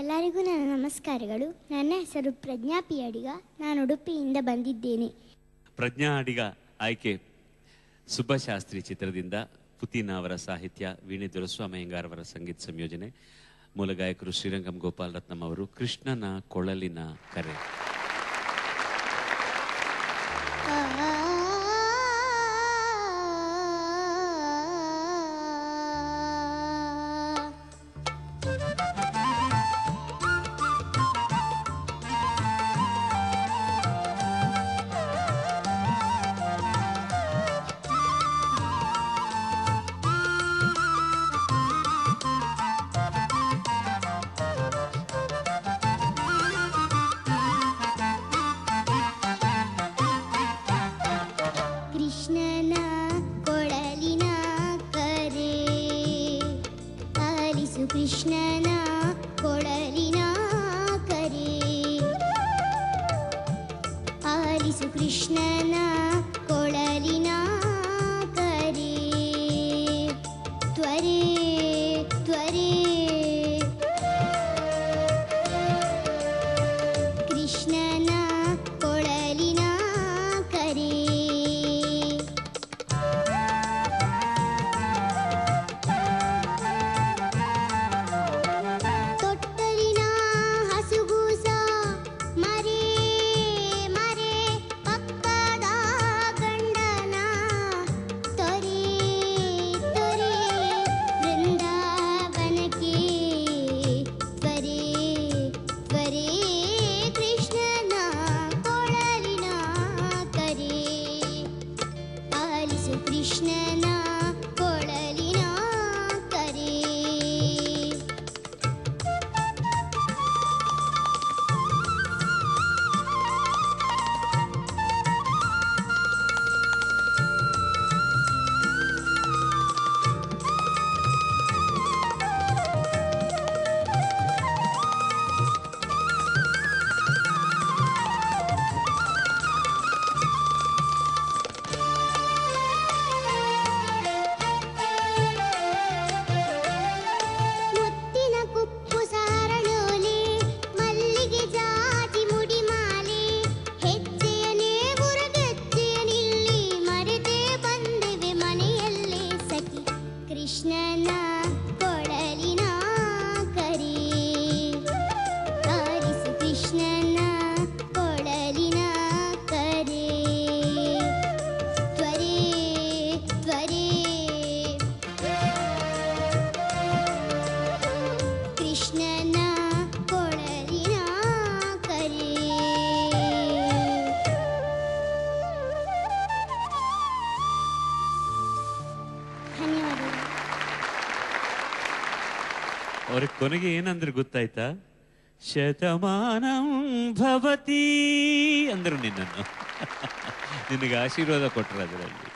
ಎಲ್ಲರಿಗೂ ನನ್ನ ನಮಸ್ಕಾರಗಳು. ನನ್ನ ಹೆಸರು ಪ್ರಜ್ಞಾ ಪಿ ಅಡಿಗ. ನಾನು ಉಡುಪಿಯಿಂದ ಬಂದಿದ್ದೇನೆ. ಪ್ರಜ್ಞಾ ಅಡಿಗ ಆಯ್ಕೆ ಸುಬ್ಬಶಾಸ್ತ್ರಿ ಚಿತ್ರದಿಂದ ಪುತಿನ ಅವರ ಸಾಹಿತ್ಯ, ವೀಣೆ ದೊರೆಸ್ವಾಮಿ ಅಯ್ಯಂಗಾರ್ ಅವರ ಸಂಗೀತ ಸಂಯೋಜನೆ, ಮೂಲ ಗಾಯಕರು ಶ್ರೀರಂಗಂ ಗೋಪಾಲ್ ರತ್ನಂ ಅವರು. ಕೃಷ್ಣನ ಕೊಳಲಿನ ಕರೆ. ಕೃಷ್ಣನ ಕೊಳಲಿನ ಕರೆ ಆಲಿಸು, ಕೃಷ್ಣನ ಕೊಳಲಿನ ಕರೆ. ತ್ವರೆ ತ್ವರೆ ಕೃಷ್ಣನ ಕೊಳಲಿನ ಕರೆ. ಕೃಷ್ಣನ ಕೊಳಲಿನ ಕರೆ. ಕೃಷ್ಣನ ಕೊಳಲಿನ ಕರೆ ಆಲಿಸು, ಕೃಷ್ಣನ ಕೊಳಲಿನ ಕರೆ. ತ್ವರೆ ತ್ವರೆ ಕೃಷ್ಣನ ಕೊಳಲಿನ ಕರೆ. ಧನ್ಯವಾದಗಳು. ಅವ್ರಿಗೆ ಕೊನೆಗೆ ಏನಂದ್ರೆ ಗೊತ್ತಾಯ್ತಾ? ಶತಮಾನಂ ಭವತಿ ಅಂದರು ನಿನ್ನನ್ನು. ನಿನಗೆ ಆಶೀರ್ವಾದ ಕೊಟ್ಟರು ಅದರಲ್ಲಿ.